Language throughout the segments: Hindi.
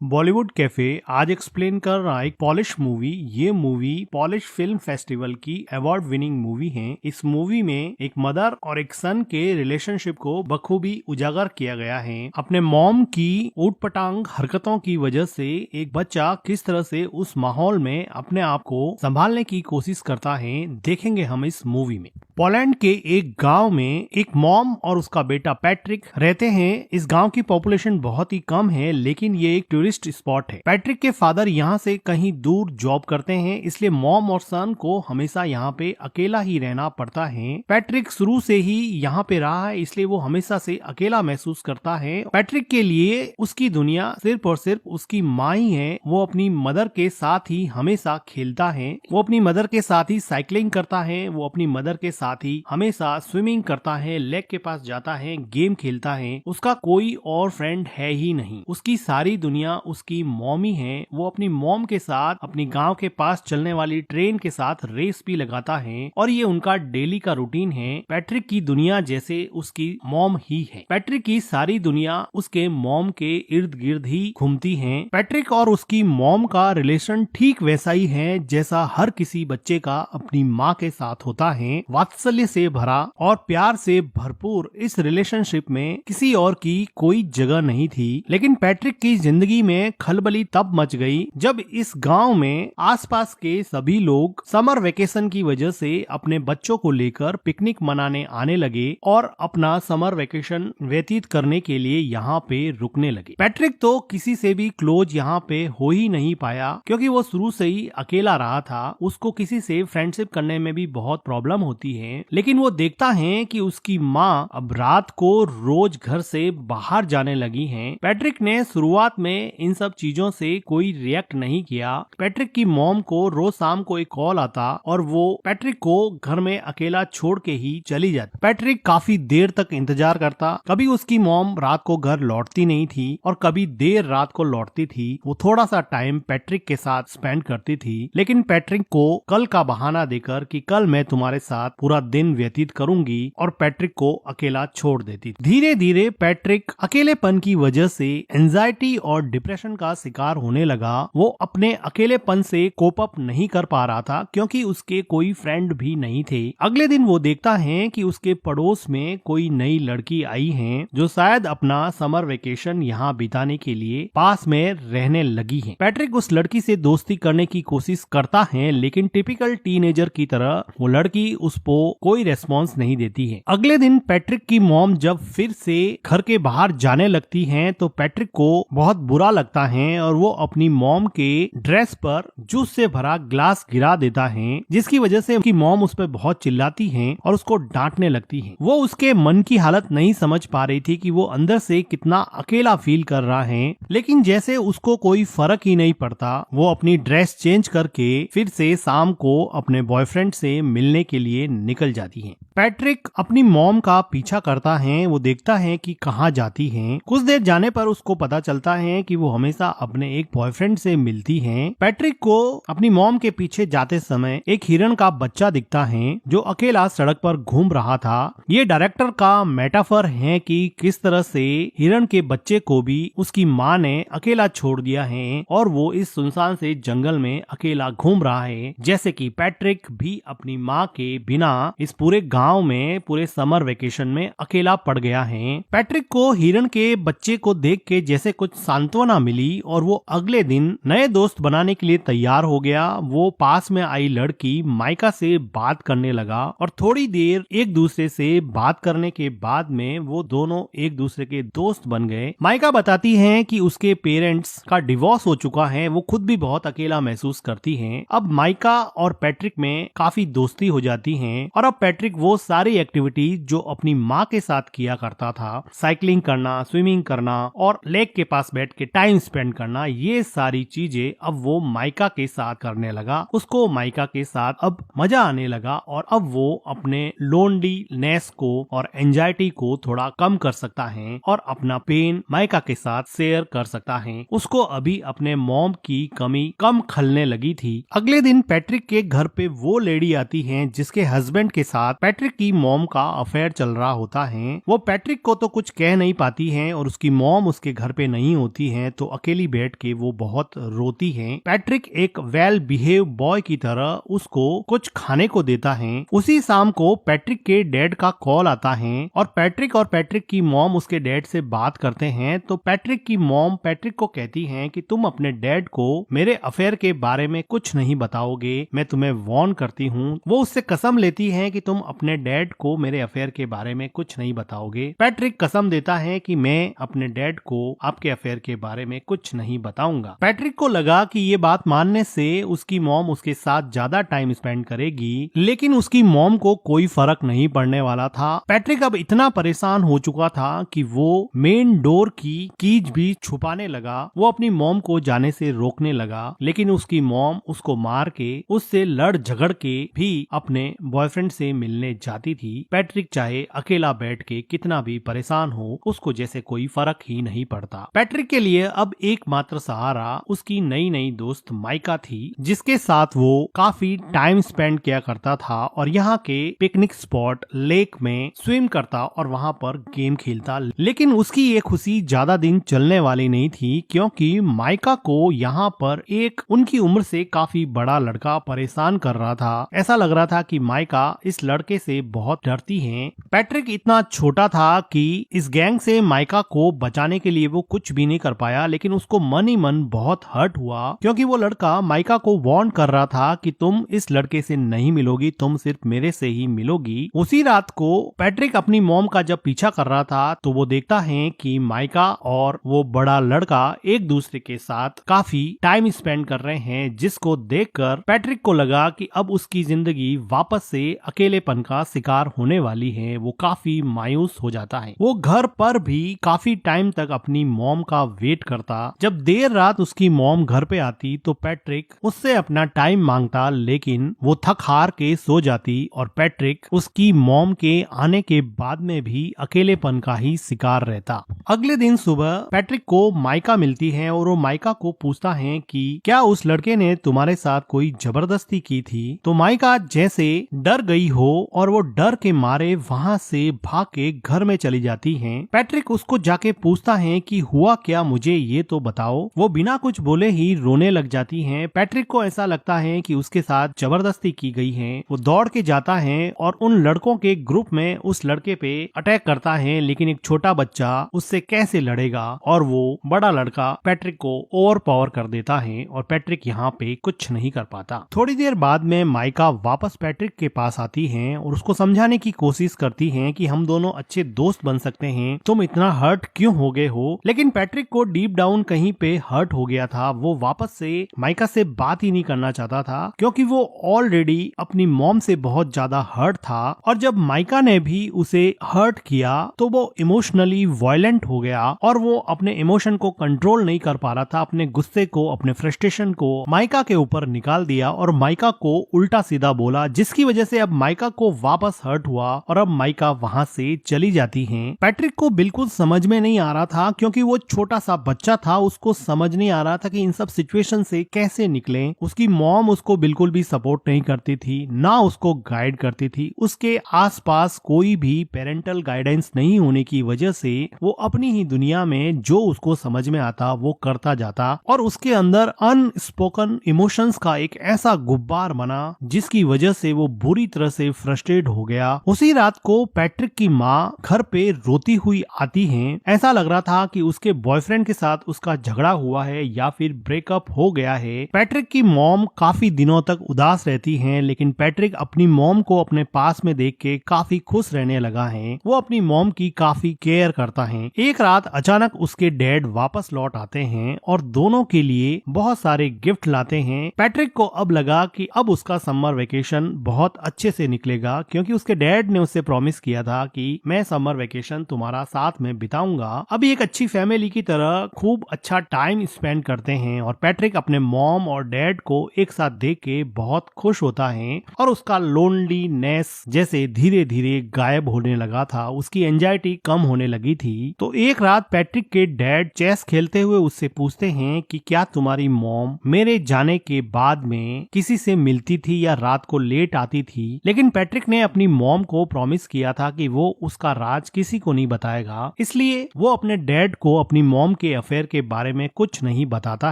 बॉलीवुड कैफे आज एक्सप्लेन कर रहा है एक पॉलिश मूवी। ये मूवी पॉलिश फिल्म फेस्टिवल की अवार्ड विनिंग मूवी है। इस मूवी में एक मदर और एक सन के रिलेशनशिप को बखूबी उजागर किया गया है। अपने मॉम की ऊटपटांग हरकतों की वजह से एक बच्चा किस तरह से उस माहौल में अपने आप को संभालने की कोशिश करता है, देखेंगे हम इस मूवी में। पोलैंड के एक गांव में एक मॉम और उसका बेटा पैट्रिक रहते हैं। इस गांव की पॉपुलेशन बहुत ही कम है, लेकिन ये एक टूरिस्ट स्पॉट है। पैट्रिक के फादर यहाँ से कहीं दूर जॉब करते हैं, इसलिए मॉम और सन को हमेशा यहाँ पे अकेला ही रहना पड़ता है। पैट्रिक शुरू से ही यहाँ पे रहा है, इसलिए वो हमेशा से अकेला महसूस करता है। पैट्रिक के लिए उसकी दुनिया सिर्फ और सिर्फ उसकी माँ ही है। वो अपनी मदर के साथ ही हमेशा खेलता है, वो अपनी मदर के साथ ही साइकिलिंग करता है, वो अपनी मदर के साथ ही हमेशा स्विमिंग करता है, लेक के पास जाता है, गेम खेलता है। उसका कोई और फ्रेंड है ही नहीं। उसकी सारी दुनिया उसकी मॉमी है। वो अपनी मॉम के साथ अपनी गांव के पास चलने वाली ट्रेन के साथ रेस भी लगाता है और ये उनका डेली का रूटीन है। पैट्रिक की दुनिया जैसे उसकी मॉम ही है। पैट्रिक की सारी दुनिया उसके मॉम के इर्द गिर्द ही घूमती है। पैट्रिक और उसकी मॉम का रिलेशन ठीक वैसा ही है जैसा हर किसी बच्चे का अपनी माँ के साथ होता है। वात्सल्य से भरा और प्यार से भरपूर इस रिलेशनशिप में किसी और की कोई जगह नहीं थी। लेकिन पैट्रिक की जिंदगी में खलबली तब मच गई जब इस गांव में आसपास के सभी लोग समर वेकेशन की वजह से अपने बच्चों को लेकर पिकनिक मनाने आने लगे और अपना समर वेकेशन व्यतीत करने के लिए यहाँ पे रुकने लगे। पैट्रिक तो किसी से भी क्लोज यहाँ पे हो ही नहीं पाया, क्योंकि वो शुरू से ही अकेला रहा था। उसको किसी से फ्रेंडशिप करने में भी बहुत प्रॉब्लम होती है। लेकिन वो देखता है कि उसकी माँ अब रात को रोज घर से बाहर जाने लगी हैं। पैट्रिक ने शुरुआत में इन सब चीजों से कोई रिएक्ट नहीं किया। पैट्रिक की मॉम को रोज शाम को एक कॉल आता और वो पैट्रिक को घर में अकेला छोड़ के ही चली जाती। पैट्रिक काफी देर तक इंतजार करता। कभी उसकी मॉम रात को घर लौटती नहीं थी और कभी देर रात को लौटती थी। वो थोड़ा सा टाइम पैट्रिक के साथ स्पेंड करती थी, लेकिन पैट्रिक को कल का बहाना देकर कि कल मैं तुम्हारे साथ पूरा दिन व्यतीत करूंगी, और पैट्रिक को अकेला छोड़ देती। धीरे धीरे पैट्रिक अकेलेपन की वजह से एंजाइटी और डिप्रेशन का शिकार होने लगा। वो अपने अकेलेपन से कोप अप नहीं कर पा रहा था, क्योंकि उसके कोई फ्रेंड भी नहीं थे। अगले दिन वो देखता है कि उसके पड़ोस में कोई नई लड़की आई है, जो शायद अपना समर वेकेशन यहाँ बिताने के लिए पास में रहने लगी है। पैट्रिक उस लड़की से दोस्ती करने की कोशिश करता है, लेकिन टिपिकल टीनेजर की तरह वो लड़की उसको कोई रेस्पॉन्स नहीं देती है। अगले दिन पैट्रिक की मॉम जब फिर से घर के बाहर जाने लगती हैं, तो पैट्रिक को बहुत बुरा लगता है और वो अपनी मॉम के ड्रेस पर जूस से भरा ग्लास गिरा देता है, जिसकी वजह से उसकी मॉम उस पर बहुत चिल्लाती है और उसको डांटने लगती है। वो उसके मन की हालत नहीं समझ पा रही थी कि वो अंदर से कितना अकेला फील कर रहा है, लेकिन जैसे उसको कोई फर्क ही नहीं पड़ता, वो अपनी ड्रेस चेंज करके फिर से शाम को अपने बॉयफ्रेंड से मिलने के लिए निकल जाती है। पैट्रिक अपनी मॉम का पीछा करता है। वो देखता है कि कहाँ जाती है। कुछ देर जाने पर उसको पता चलता है कि वो हमेशा अपने एक बॉयफ्रेंड से मिलती है। पैट्रिक को अपनी मॉम के पीछे जाते समय एक हिरन का बच्चा दिखता है, जो अकेला सड़क पर घूम रहा था। ये डायरेक्टर का मेटाफर है कि किस तरह से हिरन के बच्चे को भी उसकी माँ ने अकेला छोड़ दिया है और वो इस सुनसान से जंगल में अकेला घूम रहा है, जैसे कि पैट्रिक भी अपनी माँ के बिना इस पूरे गांव में पूरे समर वेकेशन में अकेला पड़ गया है। पैट्रिक को हिरन के बच्चे को देख के जैसे कुछ सांत्वना मिली और वो अगले दिन नए दोस्त बनाने के लिए तैयार हो गया। वो पास में आई लड़की माइका से बात करने लगा और थोड़ी देर एक दूसरे से बात करने के बाद में वो दोनों एक दूसरे के दोस्त बन गए। माइका बताती है कि उसके पेरेंट्स का डिवोर्स हो चुका है। वो खुद भी बहुत अकेला महसूस करती है। अब माइका और पैट्रिक में काफी दोस्ती हो जाती है और अब पैट्रिक वो सारी एक्टिविटीज जो अपनी माँ के साथ किया करता था, साइकिलिंग करना, स्विमिंग करना और लेक के पास बैठ के टाइम स्पेंड करना, ये सारी चीजें अब वो माइका के साथ करने लगा। उसको माइका के साथ अब मजा आने लगा और अब वो अपने लोनलीनेस को और एंजाइटी को थोड़ा कम कर सकता है और अपना पेन माइका के साथ शेयर कर सकता है। उसको अभी अपने मॉम की कमी कम खलने लगी थी। अगले दिन पैट्रिक के घर पे वो लेडी आती है जिसके हस्बैंड के साथ पैट्रिक की मॉम का अफेयर चल रहा होता है। वो पैट्रिक को तो कुछ कह नहीं पाती है और उसकी मॉम उसके घर पे नहीं होती है, हैं तो अकेली बैठ के वो बहुत रोती है। पैट्रिक एक वेल बिहेव बॉय की तरह उसको कुछ खाने को देता है। उसी शाम को पैट्रिक के डैड का कॉल आता है और पैट्रिक की मॉम उसके डैड से बात करते हैं। तो पैट्रिक की मॉम पैट्रिक को कहती है कि तुम अपने डैड को मेरे अफेयर के बारे में कुछ नहीं बताओगे, मैं तुम्हें वार्न करती हूँ। वो उससे कसम लेती है कि तुम अपने डैड को मेरे अफेयर के बारे में कुछ नहीं बताओगे। पैट्रिक कसम देता है कि मैं अपने डैड को आपके अफेयर के बारे में कुछ नहीं बताऊंगा। पैट्रिक को लगा कि ये बात मानने से उसकी मॉम उसके साथ ज्यादा टाइम स्पेंड करेगी, लेकिन उसकी मॉम को कोई फर्क नहीं पड़ने वाला था। पैट्रिक अब इतना परेशान हो चुका था कि वो मेन डोर की कीज भी छुपाने लगा। वो अपनी मॉम को जाने से रोकने लगा, लेकिन उसकी मॉम उसको मार के उससे लड़ झगड़ के भी अपने बॉयफ्रेंड से मिलने जाती थी। पैट्रिक चाहे अकेला बैठ के कितना भी परेशान हो, उसको जैसे कोई फर्क ही नहीं पड़ता। पैट्रिक के लिए अब एकमात्र सहारा उसकी नई नई दोस्त माइका थी, जिसके साथ वो काफी टाइम स्पेंड किया करता था और यहाँ के पिकनिक स्पॉट लेक में स्विम करता और वहाँ पर गेम खेलता। लेकिन उसकी ये खुशी ज्यादा दिन चलने वाली नहीं थी, क्योंकि माइका को यहाँ पर एक उनकी उम्र से काफी बड़ा लड़का परेशान कर रहा था। ऐसा लग रहा था कि माइका इस लड़के से बहुत डरती है। पैट्रिक इतना छोटा था कि इस गैंग से माइका को बचाने के लिए वो कुछ भी नहीं कर पाया, लेकिन उसको मन ही मन बहुत हर्ट हुआ, क्योंकि वो लड़का माइका को वार्न कर रहा था कि तुम इस लड़के से नहीं मिलोगी, तुम सिर्फ मेरे से ही मिलोगी। उसी रात को पैट्रिक अपनी मॉम का जब पीछा कर रहा था तो वो देखता है कि माइका और वो बड़ा लड़का एक दूसरे के साथ काफी टाइम स्पेंड कर रहे हैं, जिसको देखकर पैट्रिक को लगा कि अब उसकी जिंदगी वापस से अकेलेपन का शिकार होने वाली है। वो काफी मायूस हो जाता है। वो घर पर भी काफी टाइम तक अपनी मॉम का वेट करता। जब देर रात उसकी मॉम घर पे आती तो पैट्रिक उससे अपना टाइम मांगता, लेकिन वो थक हार के सो जाती और पैट्रिक उसकी मॉम के आने के बाद में भी अकेलेपन का ही शिकार रहता। अगले दिन सुबह पैट्रिक को माइका मिलती है और वो माइका को पूछता है कि क्या उस लड़के ने तुम्हारे साथ कोई जबरदस्ती की थी। तो माइका जैसे डर गई हो और वो डर के मारे वहाँ से भाग के घर में चली जाती है। पैट्रिक उसको जाके पूछता है कि हुआ क्या, मुझे ये तो बताओ। वो बिना कुछ बोले ही रोने लग जाती है। पैट्रिक को ऐसा लगता है कि उसके साथ जबरदस्ती की गई है। वो दौड़ के जाता है और उन लड़कों के ग्रुप में उस लड़के पे अटैक करता है, लेकिन एक छोटा बच्चा उससे कैसे लड़ेगा और वो बड़ा लड़का पैट्रिक को ओवर पावर कर देता है और पैट्रिक यहाँ पे कुछ नहीं कर पाता। थोड़ी देर बाद में माइका वापस पैट्रिक के पास आती है और उसको समझाने की कोशिश करती है कि हम दोनों अच्छे दोस्त बन सकते हैं, तुम इतना हर्ट क्यों हो गए हो। लेकिन पैट्रिक को डीप डाउन कहीं पे हर्ट हो गया था। वो वापस से माइका से बात ही नहीं करना चाहता था, क्योंकि वो ऑलरेडी अपनी मॉम से बहुत ज्यादा हर्ट था और जब माइका ने भी उसे हर्ट किया तो वो इमोशनली वायलेंट हो गया और वो अपने इमोशन को कंट्रोल नहीं कर पा रहा था। अपने गुस्से को, अपने फ्रस्ट्रेशन को माइका के ऊपर निकाल दिया और माइका को उल्टा सीधा बोला, जिसकी वजह से अब माइका को वापस हर्ट हुआ और अब माइका वहाँ से चली जाती है। पैट्रिक को बिल्कुल समझ में नहीं आ रहा था, क्योंकि वो छोटा सा बच्चा था, उसको समझ नहीं आ रहा था कि इन सब सिचुएशन से कैसे निकले। उसकी मॉम उसको बिल्कुल भी सपोर्ट नहीं करती थी, ना उसको गाइड करती थी। उसके आसपास कोई भी पेरेंटल गाइडेंस नहीं होने की वजह से वो अपनी ही दुनिया में जो उसको समझ में आता वो करता जाता और उसके अंदर अनस्पोकन इमोशंस का एक ऐसा गुब्बार बना जिसकी वजह से वो बुरी तरह से फ्रस्ट्रेट हो गया। उसी रात को पैट्रिक की माँ घर पे रोती हुई आती है। ऐसा लग रहा था कि उसके बॉयफ्रेंड के साथ उसका झगड़ा हुआ है या फिर ब्रेकअप हो गया है। पैट्रिक की मॉम काफी दिनों तक उदास रहती हैं, लेकिन पैट्रिक अपनी मॉम को अपने पास में देख के काफी खुश रहने लगा है। वो अपनी मॉम की काफी केयर करता है। एक रात अचानक उसके डैड वापस लौट आते हैं और दोनों के लिए बहुत सारे गिफ्ट लाते हैं। पैट्रिक को अब लगा कि अब उसका समर वेकेशन बहुत अच्छे से निकलेगा, क्योंकि उसके डैड ने उससे प्रॉमिस किया था कि मैं समर वेकेशन तुम्हारा साथ में बिताऊंगा। अभी एक अच्छी फैमिली की तरह खूब अच्छा टाइम स्पेंड करते हैं और पैट्रिक अपने मॉम और डैड को एक साथ देख के बहुत खुश होता है और उसका लोनलीनेस जैसे धीरे धीरे गायब होने लगा था। उसकी एंजाइटी कम होने लगी थी। तो एक रात पैट्रिक के डैड चेस खेलते हुए उससे पूछते हैं कि क्या तुम्हारी मॉम मेरे जाने के बाद में किसी से मिलती थी या रात को लेट आती थी। लेकिन पैट्रिक ने अपनी मॉम को प्रॉमिस किया था कि वो उसका राज किसी को नहीं बताएगा, इसलिए वो अपने डैड को अपनी मॉम के अफेयर के बारे में कुछ नहीं बताता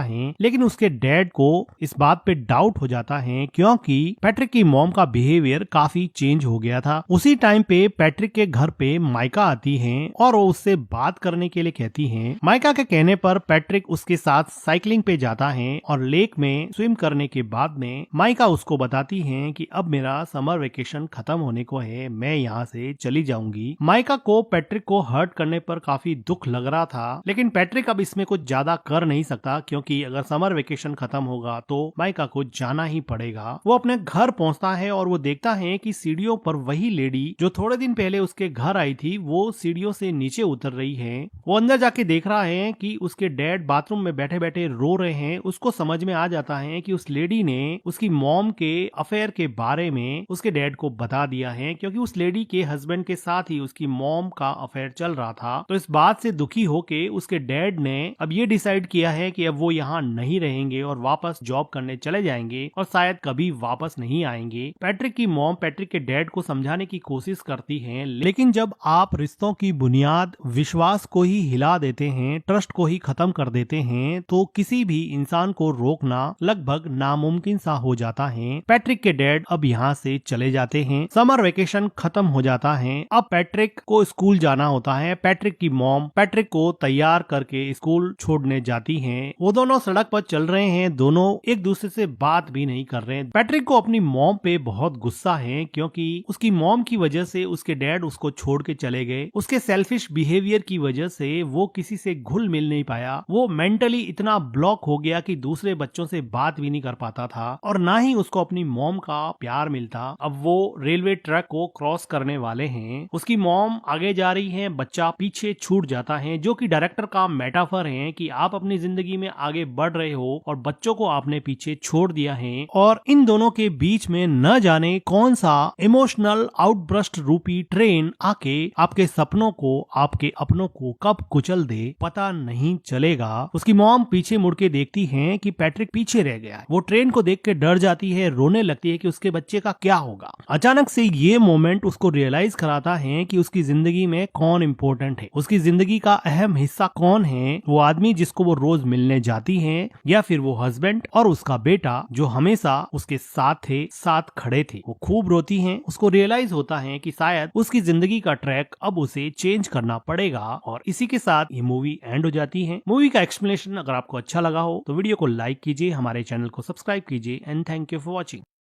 है, लेकिन उसके डैड को इस बात पे डाउट हो जाता है क्योंकि पैट्रिक की मॉम का बिहेवियर काफी चेंज हो गया था। उसी टाइम पे पैट्रिक के घर पे माइका आती है और वो उससे बात करने के लिए कहती है। माइका के कहने पर पैट्रिक उसके साथ साइकिलिंग पे जाता है और लेक में स्विम करने के बाद में माइका उसको बताती है कि अब मेरा समर वेकेशन खत्म होने को है, मैं यहाँ से चली जाऊंगी। माइका को पैट्रिक को हर्ट करने पर काफी दुख लग रहा था, लेकिन पैट्रिक अब इसमें कुछ ज्यादा कर नहीं सकता क्योंकि अगर समर वेकेशन खत्म होगा तो माइका को जाना ही पड़ेगा। वो अपने घर पहुंचता है और वो देखता है कि सीढ़ियों पर वही लेडी जो थोड़े दिन पहले उसके घर आई थी वो सीढ़ियों से नीचे उतर रही है। वो अंदर जाके देख रहा है कि उसके डैड बाथरूम में बैठे बैठे रो रहे हैं। उसको समझ में आ जाता है कि उस लेडी ने उसकी मॉम के अफेयर के बारे में उसके डैड को बता दिया है, क्योंकि उस लेडी के हस्बैंड के साथ ही उसकी मॉम का अफेयर चल रहा था। तो इस बात से दुखी होके उसके डैड ने अब ये डिसाइड किया है कि अब वो यहाँ नहीं रहेंगे और वापस जॉब करने चले जाएंगे और शायद कभी वापस नहीं आएंगे। पैट्रिक की मॉम पैट्रिक के डैड को समझाने की कोशिश करती है, लेकिन जब आप रिश्तों की बुनियाद विश्वास को ही हिला देते हैं, ट्रस्ट को ही खत्म कर देते हैं, तो किसी भी इंसान को रोकना लगभग नामुमकिन सा हो जाता है। पैट्रिक के डैड अब यहाँ से चले जाते हैं। समर वेकेशन खत्म हो जाता है। अब पैट्रिक को स्कूल जाना होता है। पैट्रिक की मॉम पैट्रिक को तैयार करके स्कूल छोड़ने जाती हैं। वो दोनों सड़क पर चल रहे हैं, दोनों एक दूसरे से बात भी नहीं कर रहे हैं। पैट्रिक को अपनी मॉम पे बहुत गुस्सा है क्योंकि उसकी मॉम की वजह से उसके डैड उसको छोड़ के चले गए। उसके सेल्फिश बिहेवियर की वजह से वो किसी से घुल मिल नहीं पाया। वो मेंटली इतना ब्लॉक हो गया कि दूसरे बच्चों से बात भी नहीं कर पाता था और ना ही उसको अपनी मॉम का प्यार मिलता। अब वो रेलवे ट्रैक को क्रॉस करने वाले हैं। उसकी मॉम आगे जा रही है, बच्चा पीछे छूट जाता है, जो कि डायरेक्टर का मेटाफर है कि आप अपनी जिंदगी में आगे बढ़ रहे हो और बच्चों को आपने पीछे छोड़ दिया है। और इन दोनों के बीच में न जाने कौन सा इमोशनल आउटब्रस्ट रूपी ट्रेन आके आपके सपनों को, आपके अपनों को कब कुचल दे पता नहीं चलेगा। उसकी मॉम पीछे मुड़ के देखती है कि पैट्रिक पीछे रह गया है। वो ट्रेन को देख के डर जाती है, रोने लगती है कि उसके बच्चे का क्या होगा। अचानक से ये मोमेंट उसको रियलाइज कराता है कि उसकी जिंदगी में कौन इम्पोर्टेंट है, उसकी जिंदगी का अहम हिस्सा कौन है। वो आदमी जिसको वो रोज मिलने जाती है, या फिर वो हस्बैंड और उसका बेटा जो हमेशा उसके साथ थे, साथ खड़े थे। वो खूब रोती है। उसको रियलाइज होता है कि शायद उसकी जिंदगी का ट्रैक अब उसे चेंज करना पड़ेगा। और इसी के साथ ये मूवी एंड हो जाती है। मूवी का एक्सप्लेनेशन अगर आपको अच्छा लगा हो तो वीडियो को लाइक कीजिए, हमारे चैनल को सब्सक्राइब कीजिए and thank you for watching.